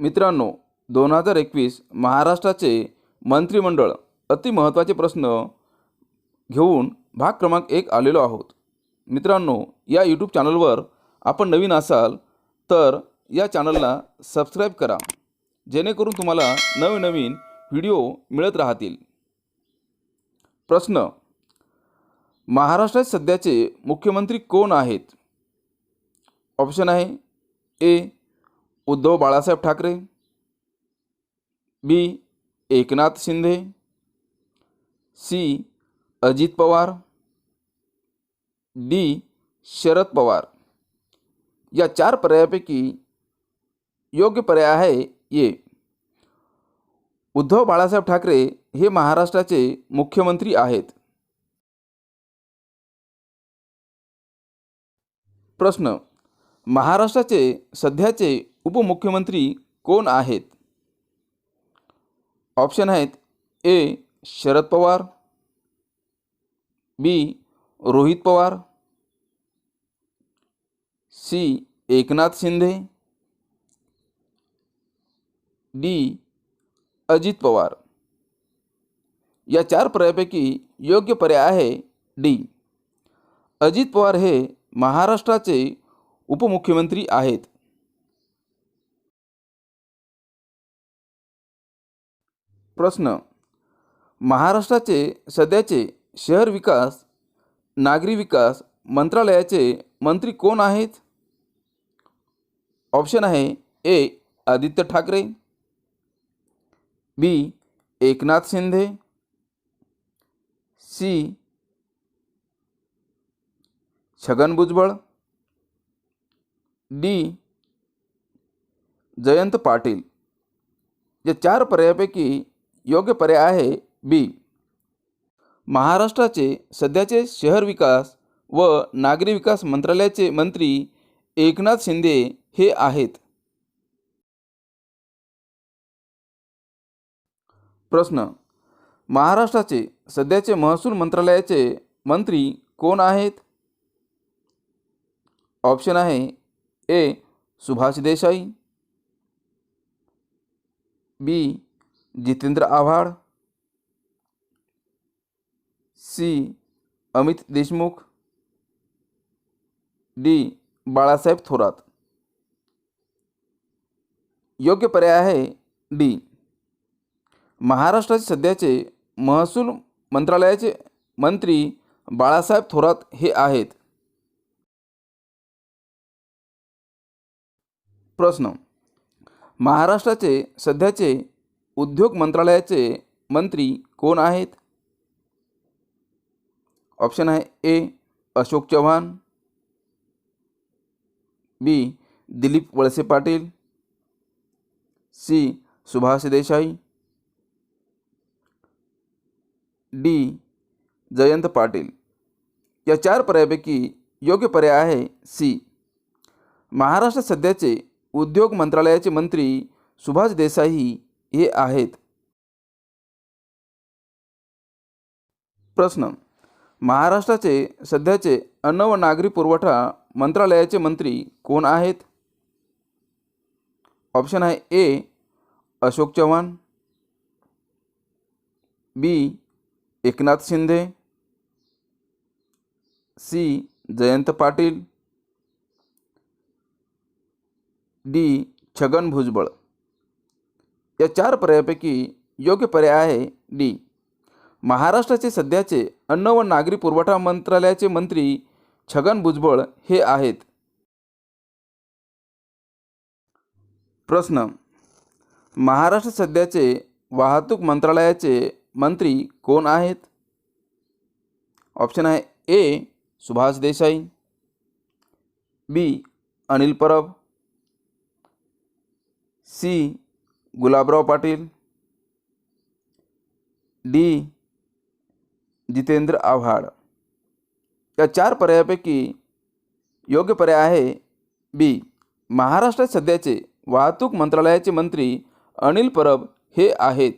मित्रांनो, 2021 महाराष्ट्राचे मंत्रिमंडळ अति महत्त्वाचे प्रश्न घेऊन भाग क्रमांक 1 आलेलो आहोत. मित्रांनो, या यूट्यूब चॅनलवर आपण नवीन असाल तर या चॅनलला सबस्क्राईब करा, जेणेकरून तुम्हाला नवीन व्हिडिओ मिळत राहतील. प्रश्न: महाराष्ट्राचे सध्याचे मुख्यमंत्री कोण आहेत? ऑप्शन आहे ए. उद्धव बाळासाहेब ठाकरे, बी. एकनाथ शिंदे, सी. अजित पवार, डी. शरद पवार. या 4 पर्यायापैकी योग्य पर्याय आहे ए. उद्धव बाळासाहेब ठाकरे हे महाराष्ट्राचे मुख्यमंत्री आहेत. प्रश्न: महाराष्ट्राचे सध्याचे उपमुख्यमंत्री कोण आहेत? ऑप्शन आहेत ए. शरद पवार, बी. रोहित पवार, सी. एकनाथ शिंदे, डी. अजित पवार. या 4 पर्यायापैकी योग्य पर्याय आहे डी. अजित पवार हे महाराष्ट्राचे उपमुख्यमंत्री आहेत. प्रश्न: महाराष्ट्राचे सध्याचे शहर विकास नागरी विकास मंत्रालयाचे मंत्री कोण आहेत? ऑप्शन आहे ए. आदित्य ठाकरे, बी. एकनाथ शिंदे, सी. छगन भुजबळ, डी. जयंत पाटील. या 4 पर्यायापैकी योग्य पर्याय आहे बी. महाराष्ट्राचे सध्याचे शहर विकास व नागरी विकास मंत्रालयाचे मंत्री एकनाथ शिंदे हे आहेत. प्रश्न: महाराष्ट्राचे सध्याचे महसूल मंत्रालयाचे मंत्री कोण आहेत? ऑप्शन आहे ए. सुभाष देसाई, बी. जितेंद्र आव्हाड, सी. अमित देशमुख, डी. बाळासाहेब थोरात. योग्य पर्याय आहे डी. महाराष्ट्राचे सध्याचे महसूल मंत्रालयाचे मंत्री बाळासाहेब थोरात हे आहेत. प्रश्न: महाराष्ट्राचे सध्याचे उद्योग मंत्रालयाचे मंत्री कोण आहेत? ऑप्शन आहे ए. अशोक चव्हाण, बी. दिलीप वळसे पाटील, सी. सुभाष देसाई, डी. जयंत पाटील. या 4 पर्यायापैकी योग्य पर्याय आहे सी. महाराष्ट्रात सध्याचे उद्योग मंत्रालयाचे मंत्री सुभाष देसाई हे आहेत. प्रश्न: महाराष्ट्राचे सध्याचे अन्न व नागरी पुरवठा मंत्रालयाचे मंत्री कोण आहेत? ऑप्शन आहे ए. अशोक चव्हाण, बी. एकनाथ शिंदे, सी. जयंत पाटील, डी. छगन भुजबळ. या 4 पर्यायापैकी योग्य पर्याय आहे डी. महाराष्ट्राचे सध्याचे अन्न व नागरी पुरवठा मंत्रालयाचे मंत्री छगन भुजबळ हे आहेत. प्रश्न: महाराष्ट्र सध्याचे वाहतूक मंत्रालयाचे मंत्री कोण आहेत? ऑप्शन आहे ए. सुभाष देसाई, बी. अनिल परब, सी. गुलाबराव पाटील, डी. जितेंद्र आव्हाड. या 4 पर्यायापैकी योग्य पर्याय आहे बी. महाराष्ट्रात सध्याचे वाहतूक मंत्रालयाचे मंत्री अनिल परब हे आहेत.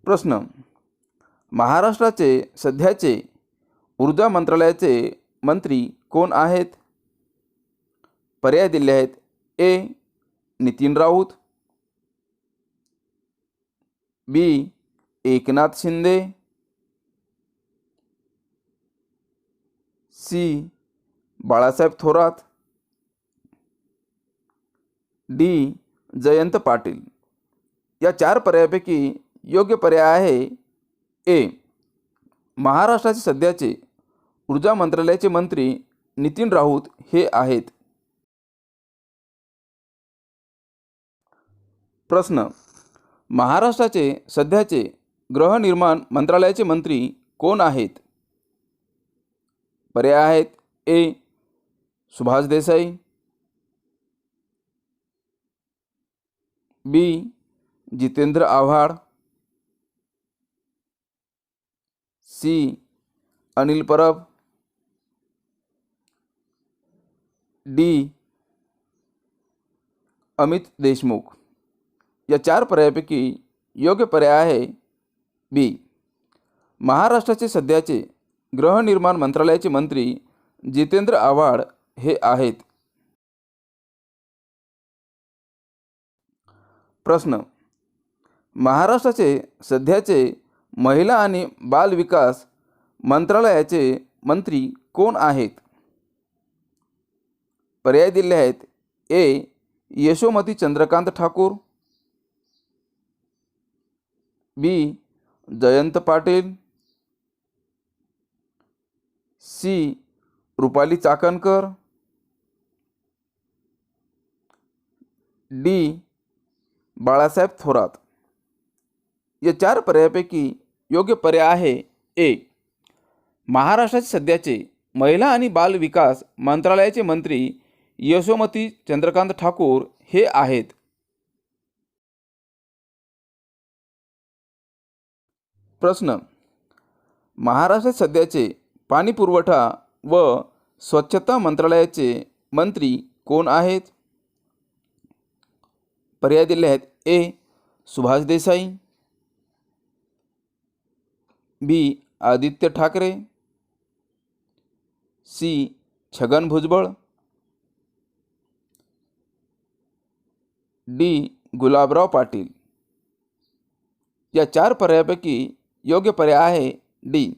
प्रश्न: महाराष्ट्राचे सध्याचे ऊर्जा मंत्रालयाचे मंत्री कोण आहेत? पर्याय दिले आहेत. ए. नितीन राऊत, बी. एकनाथ शिंदे, सी. बाळासाहेब थोरात, डी. जयंत पाटील. या 4 पर्यायापैकी योग्य पर्याय आहे ए. महाराष्ट्राचे सध्याचे ऊर्जा मंत्रालयाचे मंत्री नितीन राऊत हे आहेत. प्रश्न. महाराष्ट्राचे सध्याचे गृहनिर्माण मंत्रालयाचे मंत्री कोण आहेत? पर्याय आहेत. ए. सुभाष देसाई, बी. जितेंद्र आव्हाड, सी. अनिल परब, डी. अमित देशमुख. या 4 पर्यायापैकी योग्य पर्याय आहे बी. महाराष्ट्राचे सध्याचे गृहनिर्माण मंत्रालयाचे मंत्री जितेंद्र आव्हाड हे आहेत. प्रश्न. महाराष्ट्राचे सध्याचे महिला आणि बाल विकास मंत्रालयाचे मंत्री कोण आहेत? पर्याय दिले आहेत. ए. यशोमती चंद्रकांत ठाकूर, बी. जयंत पाटील, सी. रुपाली चाकणकर, डी. बाळासाहेब थोरात. या 4 पर्यायापैकी योग्य पर्याय आहे ए. महाराष्ट्राचे सध्याचे महिला आणि बाल विकास मंत्रालयाचे मंत्री यशोमती चंद्रकांत ठाकूर हे आहेत. प्रश्न. महाराष्ट्रात सध्याचे पाणी पुरवठा व स्वच्छता मंत्रालयाचे मंत्री कोण आहेत? पर्याय दिले आहेत. ए. सुभाष देसाई, बी. आदित्य ठाकरे, सी. छगन भुजबळ, डी. गुलाबराव पाटील. या 4 पर्यायापैकी योग्य पर्याय आहे डी.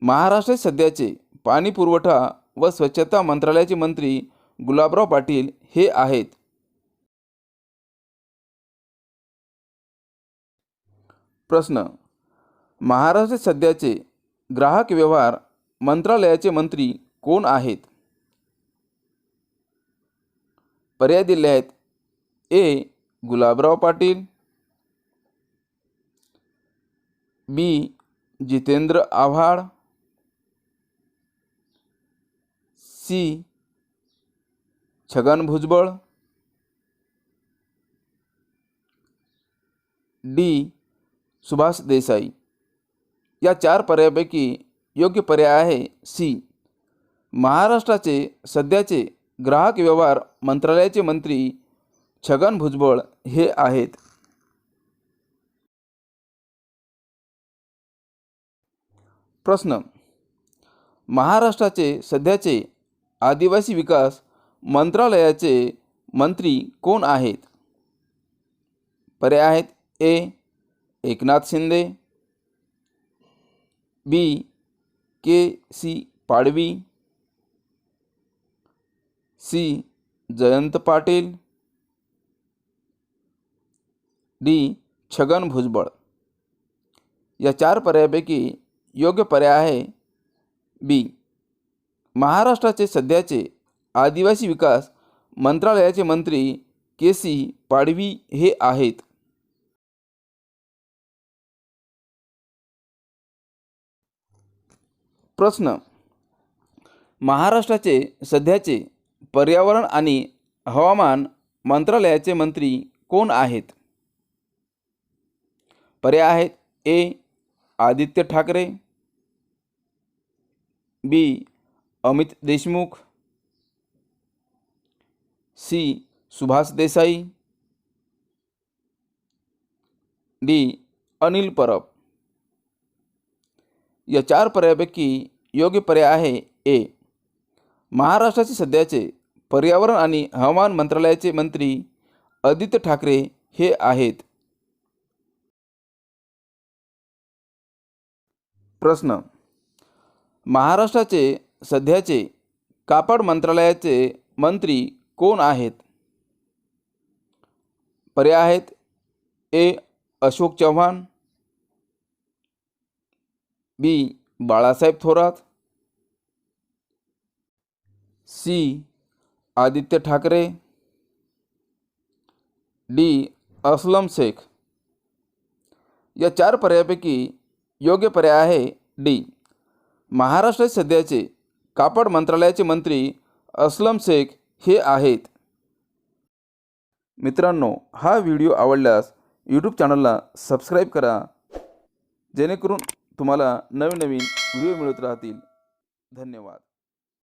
महाराष्ट्रात सध्याचे पाणी पुरवठा व स्वच्छता मंत्रालयाचे मंत्री गुलाबराव पाटील हे आहेत. प्रश्न. महाराष्ट्रात सध्याचे ग्राहक व्यवहार मंत्रालयाचे मंत्री कोण आहेत? पर्याय दिले आहेत. ए. गुलाबराव पाटील, बी. जितेंद्र आव्हाड, सी. छगन भुजबळ, डी. सुभाष देसाई. या 4 पर्यायापैकी योग्य पर्याय आहे सी. महाराष्ट्राचे सध्याचे ग्राहक व्यवहार मंत्रालयाचे मंत्री छगन भुजबळ हे आहेत. प्रश्न. महाराष्ट्राचे सध्याचे आदिवासी विकास मंत्रालयाचे मंत्री कोण आहेत? पर्याय आहेत. A. Eknath Shinde, B. K. C. Padvi, C. Jayant Patil, D. Chhagan Bhujbal. या 4 पर्यायापैकी योग्य पर्याय आहे बी. महाराष्ट्राचे सध्याचे आदिवासी विकास मंत्रालयाचे मंत्री के. सी. पाडवी हे आहेत. प्रश्न. महाराष्ट्राचे सध्याचे पर्यावरण आणि हवामान मंत्रालयाचे मंत्री कोण आहेत? पर्याय आहेत. ए. आदित्य ठाकरे, बी. अमित देशमुख, सी. सुभाष देसाई, डी. अनिल परब. या 4 पर्यायापैकी योग्य पर्याय आहे ए. महाराष्ट्राचे सध्याचे पर्यावरण आणि हवामान मंत्रालयाचे मंत्री आदित्य ठाकरे हे आहेत. प्रश्न: महाराष्ट्राचे सध्याचे कापड मंत्रालयाचे मंत्री कोण आहेत? पर्याय आहेत: ए. अशोक चव्हाण, बी. बाळासाहेब थोरात, सी. आदित्य ठाकरे, डी. अस्लम शेख. या 4 पर्यायापैकी योग्य पर्याय आहे डी. महाराष्ट्राचे सध्याचे कापड मंत्रालयाचे मंत्री अस्लम शेख हे आहेत. मित्रांनो, हा व्हिडिओ आवडल्यास यूट्यूब चॅनलला सबस्क्राईब करा, जेणेकरून तुम्हाला नवीन व्हिडिओ मिळत राहतील. धन्यवाद.